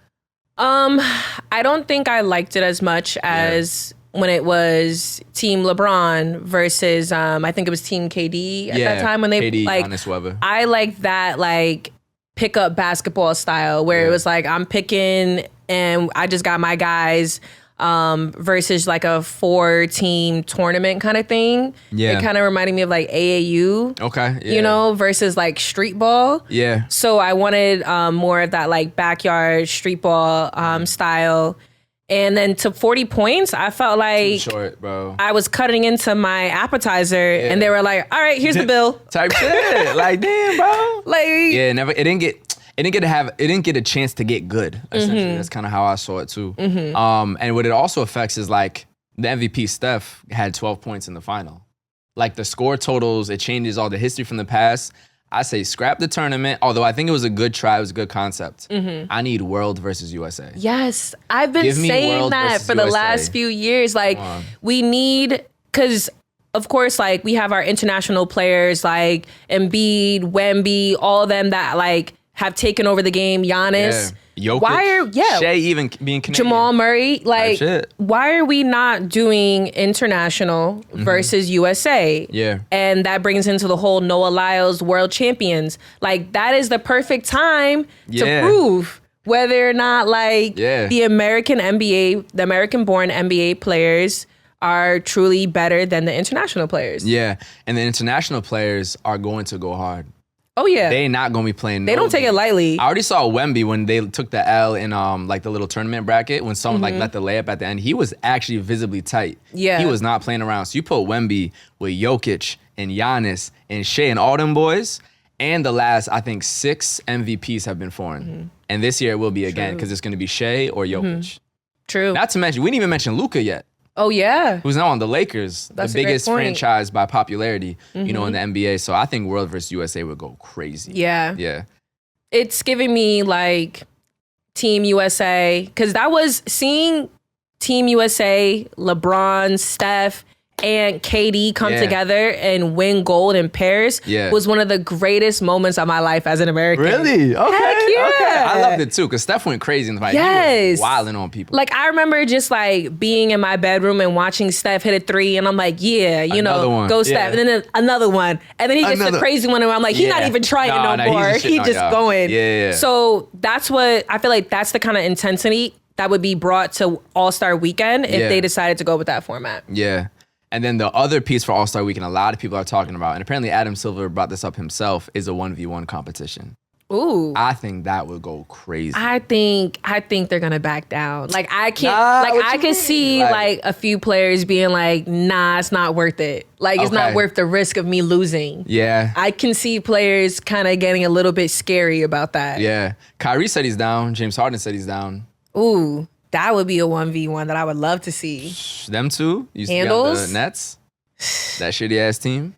I don't think I liked it as much as when it was Team LeBron versus I think it was Team KD at that time when they KD, like Giannis, Weber. I like that like pickup basketball style where it was like I'm picking and I just got my guys versus like a 4-team tournament kind of thing. Yeah. It kind of reminded me of like AAU. Okay. Yeah. You know, versus like street ball. Yeah. So I wanted more of that like backyard street ball style. And then to 40 points, I felt like too short, bro. I was cutting into my appetizer and they were like, all right, here's the bill. Type shit. Like, damn, bro. Like, yeah, it didn't get a chance to get good. Essentially, that's kind of how I saw it too. And what it also affects is like the MVP Steph had 12 points in the final. Like the score totals, it changes all the history from the past. I say scrap the tournament, although I think it was a good try, it was a good concept. I need World versus USA. Yes, I've been saying that for the last few years. Like we need, because of course, like we have our international players like Embiid, Wemby, all of them that like have taken over the game. Giannis. Jokic, Shea even being Canadian. Jamal Murray. Like, why are we not doing international versus USA? Yeah. And that brings into the whole Noah Lyles World Champions. Like, that is the perfect time to prove whether or not, like, the American NBA, the American-born NBA players are truly better than the international players. Yeah. And the international players are going to go hard. Oh, yeah. They not going to be playing. They don't take it lightly. I already saw Wemby when they took the L in like the little tournament bracket when someone like let the layup at the end. He was actually visibly tight. Yeah. He was not playing around. So you put Wemby with Jokic and Giannis and Shea and all them boys, and the last, I think, 6 MVPs have been foreign. And this year it will be again because it's going to be Shea or Jokic. True. Not to mention, we didn't even mention Luka yet. Oh, yeah. Who's now on the Lakers, That's the biggest franchise by popularity, you know, in the NBA. So I think World versus USA would go crazy. Yeah. Yeah. It's giving me like Team USA, because that was seeing Team USA, LeBron, Steph, and KD come Yeah. together and win gold in Paris Yeah. was one of the greatest moments of my life as an American. Really? Okay. Heck yeah. Okay. I loved it too because Steph went crazy in the fight. He Yes. was wilding on people. Like, I remember just like being in my bedroom and watching Steph hit a 3, and I'm like, yeah, you Another know, one. go Yeah. Steph. And then another one. And then he gets the Another- crazy one, and I'm like, he's not Yeah. even trying No, no he's more. just shitting He's on just y'all. going. Yeah. So that's what I feel like that's the kind of intensity that would be brought to All-Star Weekend if Yeah. they decided to go with that format. Yeah. And then the other piece for All-Star Weekend, a lot of people are talking about, and apparently Adam Silver brought this up himself, is a 1v1 competition. Ooh. I think that would go crazy. I think they're gonna back down. Like, I can't. Nah, like, what I you could mean? see Like- like a few players being like, "Nah, it's not worth it. Like, it's not Okay. worth the risk of me losing." Yeah. I can see players kind of getting a little bit scary about that. Yeah. Kyrie said he's down. James Harden said he's down. Ooh, that would be a 1v1 that I would love to see. Them two used to be on Handles? the Nets. That shitty ass team.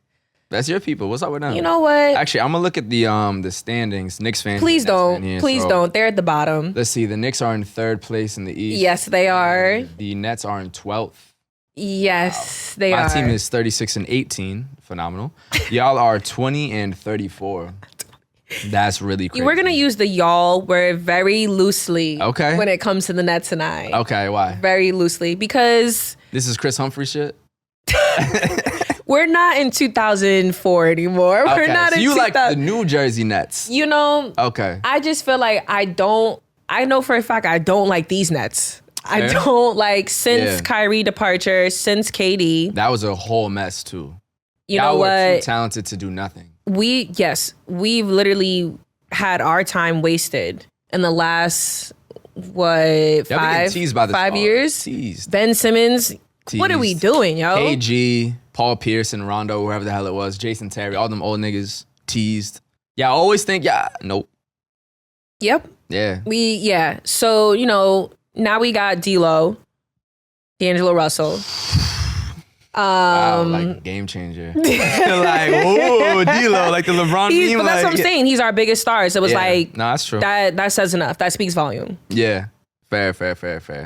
That's your people. What's up with them? You know what? Actually, I'm gonna look at the standings. Knicks fan. Please Nets fan don't. here, Please so don't. They're at the bottom. Let's see. The Knicks are in 3rd place in the East. Yes, they are. The Nets are in 12th. Yes, they My are. team is 36 and 18. Phenomenal. Y'all are 20 and 34. That's really crazy. We're gonna use the y'all word very loosely. Okay. When it comes to the Nets and I. Okay, why? Very loosely, because This is Chris Humphrey shit? we're not in 2004 anymore. We're Okay, not so in you like 2000. the New Jersey Nets. You know, Okay. I just feel like I know for a fact I don't like these Nets. I Fair. don't like since Yeah. Kyrie departure, since KD. That was a whole mess too. You Y'all know were too what? talented to do nothing. We've literally had our time wasted in the last Y'all been getting teased by this 5 all. years. Teased. Ben Simmons, what are we Teased. doing, yo? KG, Paul Pierce, and Rondo, whoever the hell it was, Jason Terry, all them old niggas teased. Yeah, I always think, nope. Yep. Yeah. So, you know, now we got D'Lo, D'Angelo Russell. Wow, like game changer. Like, whoa, D'Lo, like the LeBron meme. But that's what I'm saying. He's our biggest star. So it was like, no, that's true. that says enough. That speaks volume. Yeah, fair.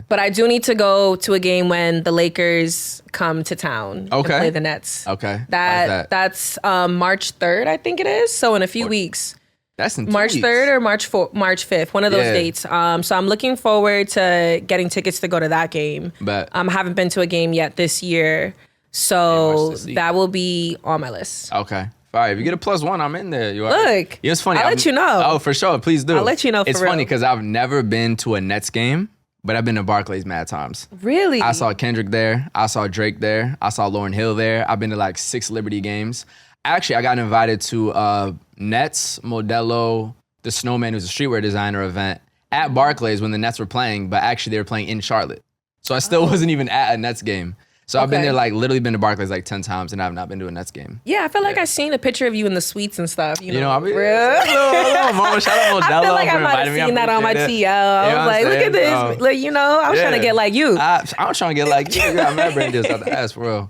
But I do need to go to a game when the Lakers come to town and Okay. play the Nets. Okay. Why is That's March 3rd, I think it is. So in a few weeks. That's in 2 March weeks. 3rd or March 5th, one of those Yeah. dates. So I'm looking forward to getting tickets to go to that game. But I haven't been to a game yet this year. So Ain't much to see. that will be on my list. okay. Fine. If you get a +1, I'm in there. You are. Look, It's funny. I'll let you know. Oh, for sure. Please do. I'll let you know for It's real. funny because I've never been to a Nets game, but I've been to Barclays mad times. Really? I saw Kendrick there. I saw Drake there. I saw Lauryn Hill there. I've been to like 6 Liberty games. Actually, I got invited to Nets, Modelo, the Snowman, who's a streetwear designer event at Barclays when the Nets were playing, but actually they were playing in Charlotte. So I still wasn't even at a Nets game. So I've been Okay. there, like literally been to Barclays like 10 times and I've not been to a Nets game. Yeah, I feel like I seen a picture of you in the suites and stuff. You know, I'll be real. Hello, mama. Shout out Modelo I feel like for I might have inviting me. seen that on my appreciate TL. it. I You know was what like, I'm look at this. saying? Like, you know, I was trying to get like you. I'm trying to get like you. You got mad brain deals out the ass for real.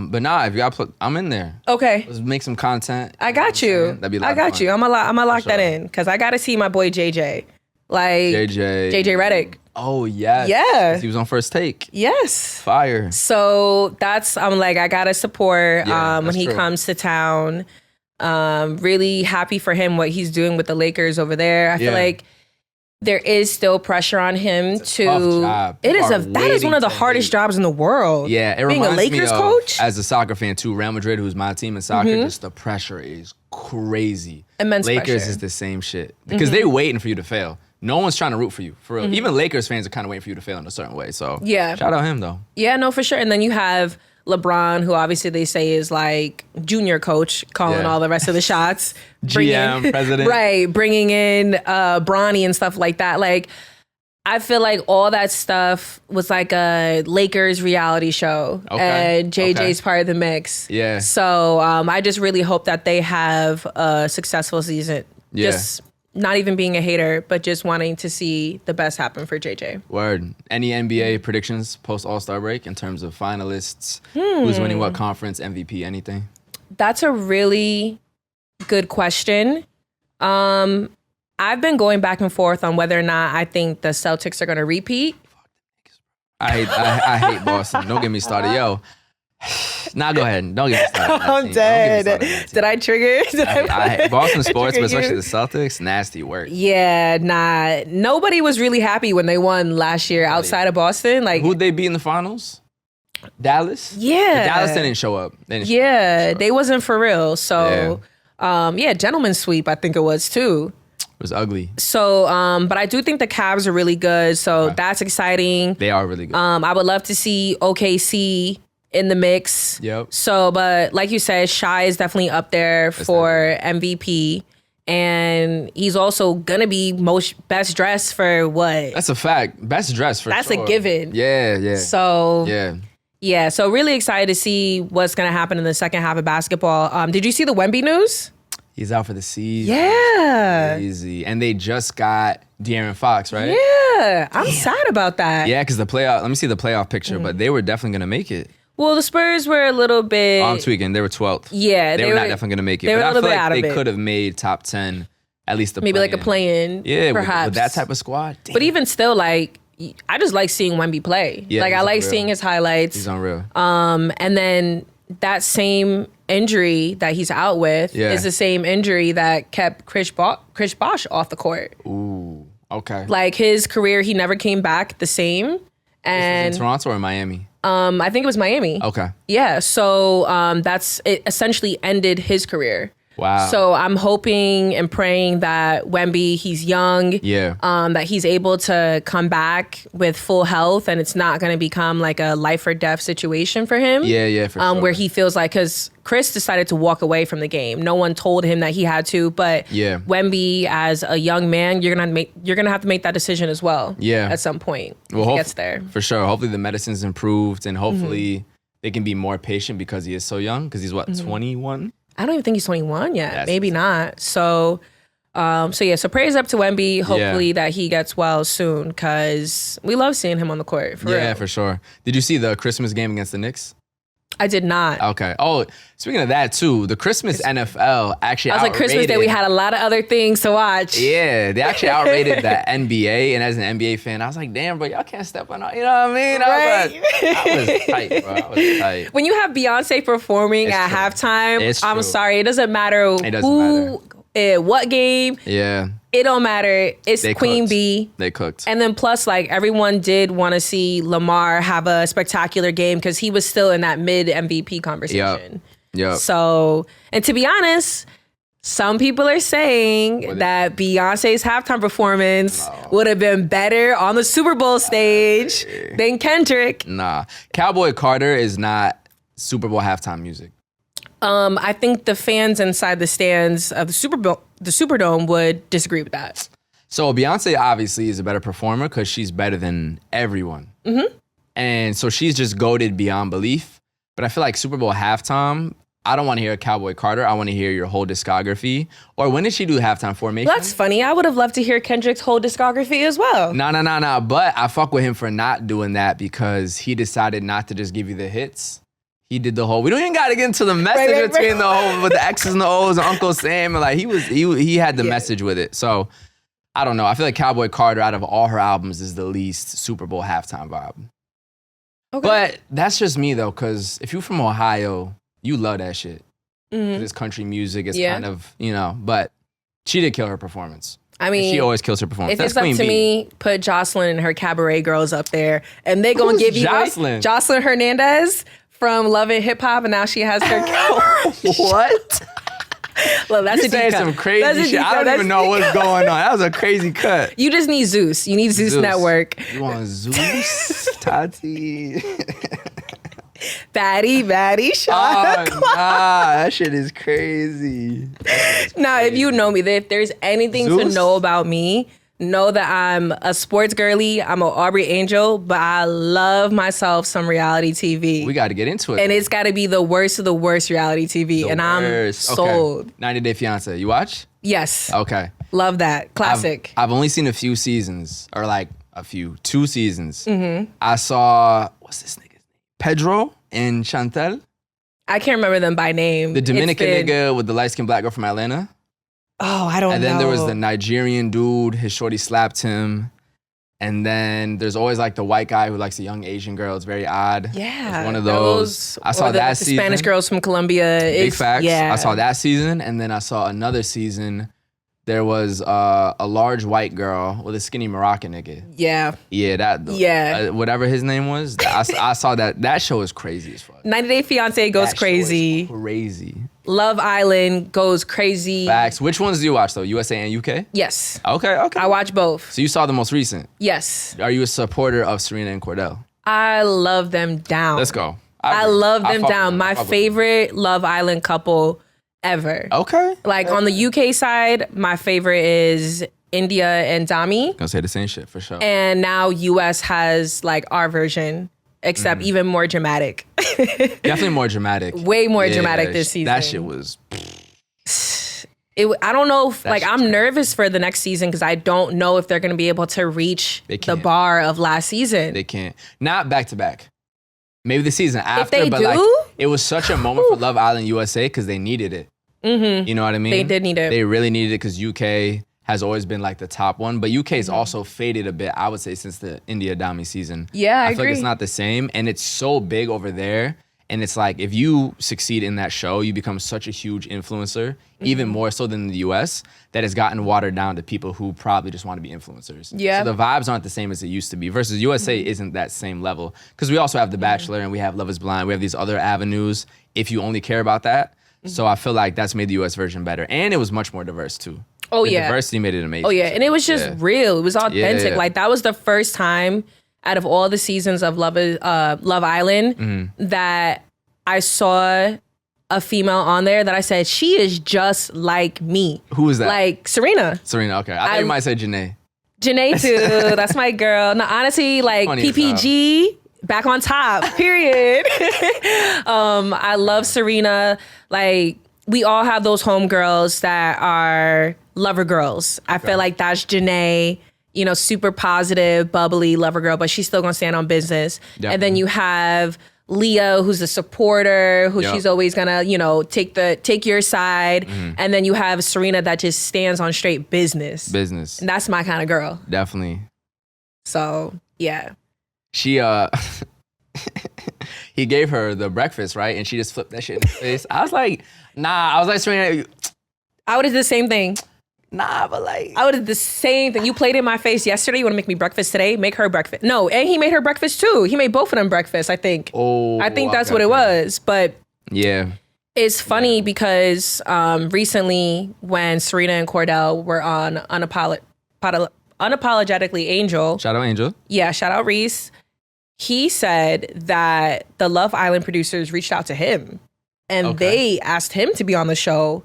But nah, if you got I'm in there. Okay. Let's make some content. I got you. That'd be a lot I of got fun. you. I'm gonna lock that sure. in because I gotta see my boy JJ. Like JJ Redick. Oh yes. Yeah. He was on First Take. Yes. Fire. So I'm like, I gotta support Yeah, when that's he true. comes to town. Really happy for him what he's doing with the Lakers over there. I feel Yeah. like there is still pressure on him tough to. job. It is People are that is one of the waiting to hardest hate. jobs in the world. Yeah, it being a reminds Lakers me of, coach. as a soccer fan too, Real Madrid, who's my team in soccer, just the pressure is crazy. Immense Lakers pressure. is the same shit because they waiting for you to fail. No one's trying to root for you, for real. Even Lakers fans are kind of waiting for you to fail in a certain way. So Yeah. shout out him though. Yeah, no, for sure. And then you have LeBron, who obviously they say is like junior coach, calling Yeah. all the rest of the shots. GM, president. Right, bringing in Bronny and stuff like that. Like, I feel like all that stuff was like a Lakers reality show. Okay, And JJ's okay. part of the mix. Yeah. So I just really hope that they have a successful season. Yeah. Just not even being a hater, but just wanting to see the best happen for JJ. Word. Any NBA predictions post All-Star break in terms of finalists? Who's winning what conference, MVP, anything? That's a really good question. I've been going back and forth on whether or not I think the Celtics are going to repeat. I hate Boston. Don't get me started. Yo, Nah, go ahead. Don't get me started on that I'm team. dead. Did I trigger? Boston sports, but trigger especially you? the Celtics, nasty work. Yeah, nah. Nobody was really happy when they won last year outside of Boston. Like, Who'd they beat in the finals? Dallas? Yeah. But Dallas didn't show up. They wasn't for real. So, gentleman's sweep, I think it was too. It was ugly. So, but I do think the Cavs are really good. So that's exciting. They are really good. I would love to see OKC in the mix. Yep. So, but like you said, Shai is definitely up there for MVP. And he's also gonna be best dressed for what? That's a fact. Best dressed for That's sure. a given. Yeah. So yeah. So really excited to see what's gonna happen in the second half of basketball. Did you see the Wemby news? He's out for the season. Yeah. Crazy. And they just got De'Aaron Fox, right? Yeah. I'm sad about that. Yeah, because let me see the playoff picture, but they were definitely going to make it. Well, the Spurs were a little bit... I'm tweaking. They were 12th. Yeah. They were not definitely going to make it. They were but a little I feel bit out like of they it. could have made top 10, at least the Maybe like a play-in, perhaps. with that type of squad. Damn. But even still, like, I just like seeing Wemby play. Yeah, like, I like unreal. seeing his highlights. He's unreal. And then that same injury that he's out with is the same injury that kept Chris Bosh off the court. Ooh, okay. Like his career, he never came back the same. And Is this in Toronto or Miami? I think it was Miami. Okay. Yeah. So it essentially ended his career. Wow. So I'm hoping and praying that Wemby, he's young. Yeah. That he's able to come back with full health and it's not going to become like a life or death situation for him. Yeah, for sure. Where he feels like, because Chris decided to walk away from the game. No one told him that he had to, but Wemby, as a young man, you're gonna have to make that decision as well. Yeah. At some point, if he gets there. For sure. Hopefully the medicine's improved and hopefully they can be more patient because he is so young. Because he's what, 21? I don't even think he's 21 yet. Maybe not. So prayers up to Wemby. Hopefully that he gets well soon because we love seeing him on the court. For real. For sure. Did you see the Christmas game against the Knicks? I did not. Okay. Oh, speaking of that too, the Christmas NFL actually I was like, Christmas Day, we had a lot of other things to watch. Yeah, they actually outrated the NBA. And as an NBA fan, I was like, damn, bro, y'all can't step on it. You know what I mean? I was tight, bro. I was tight. When you have Beyonce performing at halftime, I'm sorry, it doesn't matter what game. Yeah. It don't matter. It's Queen cooked. Bee. They cooked. And then plus, like, everyone did want to see Lamar have a spectacular game because he was still in that mid MVP conversation. Yep. So, and to be honest, some people are saying that Beyonce's halftime performance would have been better on the Super Bowl stage than Kendrick. Nah. Cowboy Carter is not Super Bowl halftime music. I think the fans inside the stands of the Superdome would disagree with that. So Beyonce obviously is a better performer because she's better than everyone. Mm-hmm. And so she's just goated beyond belief. But I feel like Super Bowl halftime, I don't want to hear Cowboy Carter. I want to hear your whole discography. Or when did she do halftime formation? Well, that's funny. I would have loved to hear Kendrick's whole discography as well. No. But I fuck with him for not doing that because he decided not to just give you the hits. He did the whole. We don't even got to get into the message between the whole with the X's and the O's and Uncle Sam. And like he had the message with it. So I don't know. I feel like Cowboy Carter out of all her albums is the least Super Bowl halftime vibe. Okay. But that's just me though, because if you're from Ohio, you love that shit. Mm-hmm. It's country music. It's kind of But she did kill her performance. I mean, and she always kills her performance. If it's up to me, put Jocelyn and her Cabaret Girls up there, and they gonna give you Jocelyn Hernandez from Love and Hip Hop, and now she has her. What? Look, that's you saying some crazy shit. I don't even know what's going on. That was a crazy cut. You just need Zeus. You need Zeus Network. You want Zeus, Tati? Batty, shot. Oh, nah, that shit is crazy. Now, if you know me, if there's anything to know about me, know that I'm a sports girly. I'm an Aubrey Angel, but I love myself some reality TV. We got to get into it. And it's got to be the worst of the worst reality TV. I'm sold. Okay. 90 Day Fiancé. You watch? Yes. Okay. Love that. Classic. I've only seen a few seasons, or like 2 seasons. Mm-hmm. I saw, what's this nigga's name? Pedro and Chantel. I can't remember them by name. The Dominican nigga with the light-skinned black girl from Atlanta. Oh, I don't know. And then there was the Nigerian dude. His shorty slapped him. And then there's always like the white guy who likes a young Asian girl. It's very odd. Yeah. It's one of those. I saw that season. The Spanish girls from Colombia. Big facts. Yeah. I saw that season. And then I saw another season. There was a large white girl with a skinny Moroccan nigga. Yeah. Yeah. Whatever his name was. I saw that. That show is crazy as fuck. 90 Day Fiancé goes crazy. Crazy. Love Island goes crazy. Facts. Which ones do you watch though? USA and UK? Yes. Okay. I watch both. So you saw the most recent? Yes. Are you a supporter of Serena and Cordell? I love them down. Let's go. I love them down. My favorite Love Island couple ever. Okay. Like on the UK side, my favorite is India and Dami. Gonna say the same shit for sure. And now US has like our version, except even more dramatic. Definitely more dramatic. Way more dramatic this season. That shit was. I don't know if I'm nervous for the next season because I don't know if they're gonna be able to reach the bar of last season. They can't. Not back to back. Maybe the season after. If they but do, like it was such a moment for Love Island USA because they needed it. Mm-hmm. You know what I mean? They did need it. They really needed it because UK has always been like the top one, but UK has also faded a bit, I would say, since the India Dami season. Yeah, I feel agree. like it's not the same, and it's so big over there. And it's like, if you succeed in that show, you become such a huge influencer, even more so than the US, that has gotten watered down to people who probably just want to be influencers. Yeah. So the vibes aren't the same as it used to be, versus USA isn't that same level. Because we also have The Bachelor and we have Love is Blind. We have these other avenues if you only care about that. So I feel like that's made the US version better. And it was much more diverse too. Oh, the yeah. diversity made it amazing. Oh, yeah. And it was just real. It was authentic. Yeah. Like, that was the first time out of all the seasons of Love Island that I saw a female on there that I said, she is just like me. Who is that? Like Serena. Serena, okay. I thought you might say Janae. Janae too. That's my girl. No, honestly, like Funny PPG, back on top, period. I love Serena. Like, we all have those homegirls that are lover girls. I feel like that's Janae, you know, super positive, bubbly lover girl, but she's still gonna stand on business. Definitely. And then you have Leah, who's a supporter, who she's always gonna, you know, take your side. And then you have Serena that just stands on straight business. And that's my kind of girl. Definitely. So, yeah. She he gave her the breakfast, right? And she just flipped that shit in her face. I was like, nah. I was like, Serena, I would have did the same thing. Nah, but like, I would have did the same thing. You played in my face yesterday. You want to make me breakfast today? Make her breakfast. No, and he made her breakfast too. He made both of them breakfast, I think. Oh, I think that's what it was. But yeah, it's funny because recently when Serena and Cordell were on Unapologetically Angel. Shout out Angel. Yeah, shout out Reese. He said that the Love Island producers reached out to him and they asked him to be on the show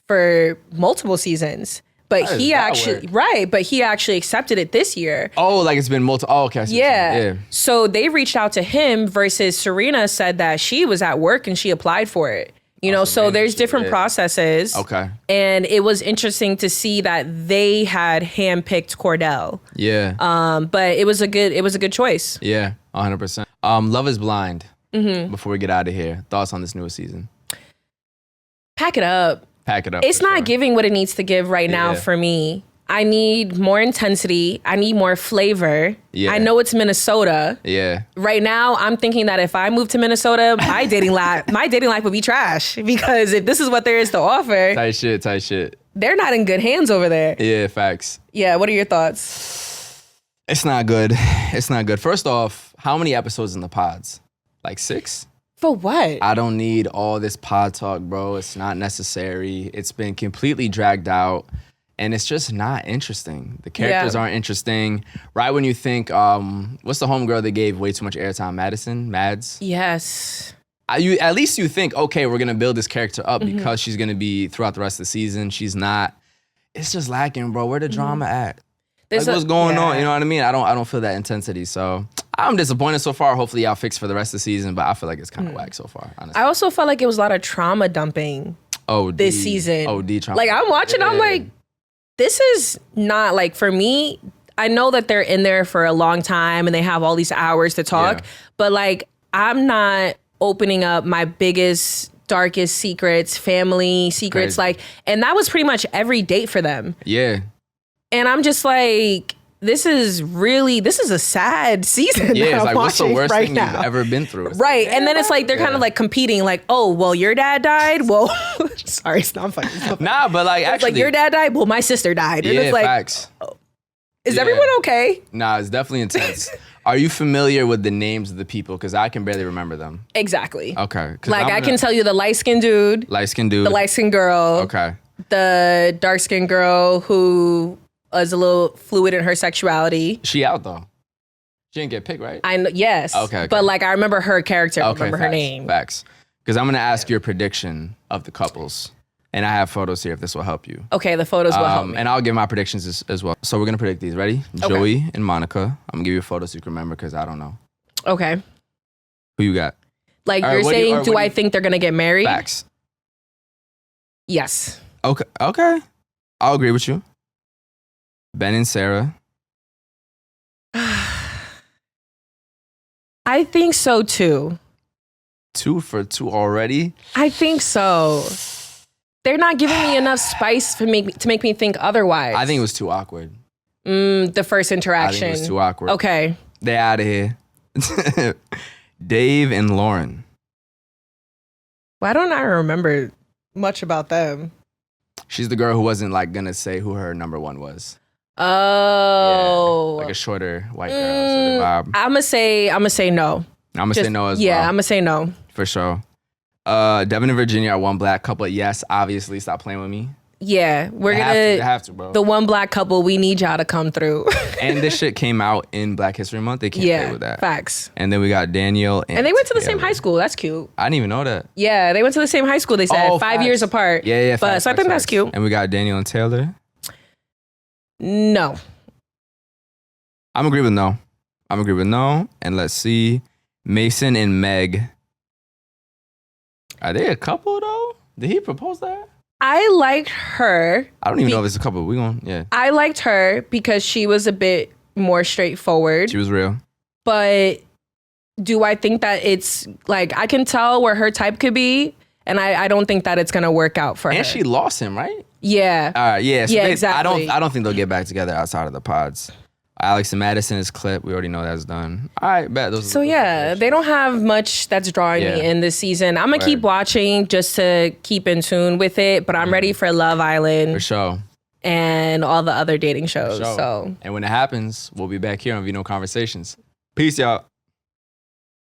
for multiple seasons. But he actually, but he actually accepted it this year. Oh, like it's been multiple. Oh, okay. Yeah. So they reached out to him versus Serena said that she was at work and she applied for it. You know, so there's different processes. Okay. And it was interesting to see that they had handpicked Cordell. Yeah. But it was a good choice. Yeah, 100%. Love is Blind. Before we get out of here, thoughts on this newest season? Pack it up. It's not giving what it needs to give right now for me. I need more intensity. I need more flavor. Yeah. I know it's Minnesota. Yeah. Right now, I'm thinking that if I move to Minnesota, my dating life would be trash because if this is what there is to offer, tight shit. They're not in good hands over there. Yeah, facts. Yeah. What are your thoughts? It's not good. First off, how many episodes in the pods? Like 6? For what? I don't need all this pod talk, bro. It's not necessary. It's been completely dragged out. And it's just not interesting. The characters aren't interesting. Right when you think, what's the homegirl they gave way too much airtime? Mads? Yes. At least you think, okay, we're going to build this character up because she's going to be throughout the rest of the season. She's not. It's just lacking, bro. Where the drama at? Like, what's going on? You know what I mean? I don't feel that intensity. So I'm disappointed so far. Hopefully y'all fix for the rest of the season. But I feel like it's kind of whack so far, honestly. I also felt like it was a lot of trauma dumping this season. OD trauma. Like, I'm watching, I'm like, this is not, like, for me, I know that they're in there for a long time and they have all these hours to talk, but, like, I'm not opening up my biggest, darkest secrets, family secrets, like, and that was pretty much every date for them. Yeah. And I'm just like, this is a sad season. Yeah, that it's I'm like, what's the watching worst right thing now. you've ever been through? It's Right. like, And then it's like they're kind of like competing, like, oh, well, your dad died. Well, sorry, it's not funny. It's not funny. nah, but like, It's actually. like your dad died. Well, my sister died. And Yeah, it's like, facts. is Yeah. everyone okay? Nah, it's definitely intense. Are you familiar with the names of the people? Because I can barely remember them. Exactly. Okay. Like, I can tell you the light-skinned dude, Light-skinned dude. the light-skinned girl, Okay. the dark-skinned girl who is a little fluid in her sexuality. She out, though. She didn't get picked, right? I know, yes. Okay. But like, I remember her character. I Okay, remember her name. Facts. Because I'm going to ask your prediction of the couples. And I have photos here if this will help you. Okay, the photos will help me. And I'll give my predictions as well. So we're going to predict these. Ready? Okay. Joey and Monica. I'm going to give you a photo so you can remember because I don't know. Okay. Who you got? Like, All you're right, saying, do I think they're going to get married? Facts. Yes. Okay. I'll agree with you. Ben and Sarah. I think so, too. 2 for 2 already. I think so. They're not giving me enough spice to make me think otherwise. I think it was too awkward. The first I interaction. think it was too awkward. Okay. They out of here. Dave and Lauren. Why don't I remember much about them? She's the girl who wasn't like gonna say who her number one was. Oh. Yeah, like a shorter white girl. So the vibe. I'm gonna say no. I'm gonna say no as well. Yeah, I'm gonna say no. For sure. Devin and Virginia are one black couple. Yes, obviously. Stop playing with me. Yeah, we're They gonna have to, bro. the one black couple. We need y'all to come through. And this shit came out in Black History Month. They can't play with that. Facts. And then we got Daniel And they went to the same Taylor. high school. That's cute. I didn't even know that. Yeah, they went to the same high school. They said 5 facts. years apart. Yeah. But so I think that's cute. And we got Daniel and Taylor. No. I'm agree with no. And let's see. Mason and Meg. Are they a couple though? Did he propose that? I liked her. I don't even know if it's a couple. Yeah. I liked her because she was a bit more straightforward. She was real. But do I think that it's like I can tell where her type could be, and I don't think that it's gonna work out for her. And she lost him, right? Yeah. All right, yeah. So Yeah, exactly. I don't think they'll get back together outside of the pods. Alex and Madison is clip. We already know that's done. All right, bet. So yeah, they don't have much that's drawing me in this season. I'm gonna keep watching just to keep in tune with it, but I'm ready for Love Island For sure. and all the other dating shows. For sure. So And when it happens, we'll be back here on Vino Conversations. Peace, y'all.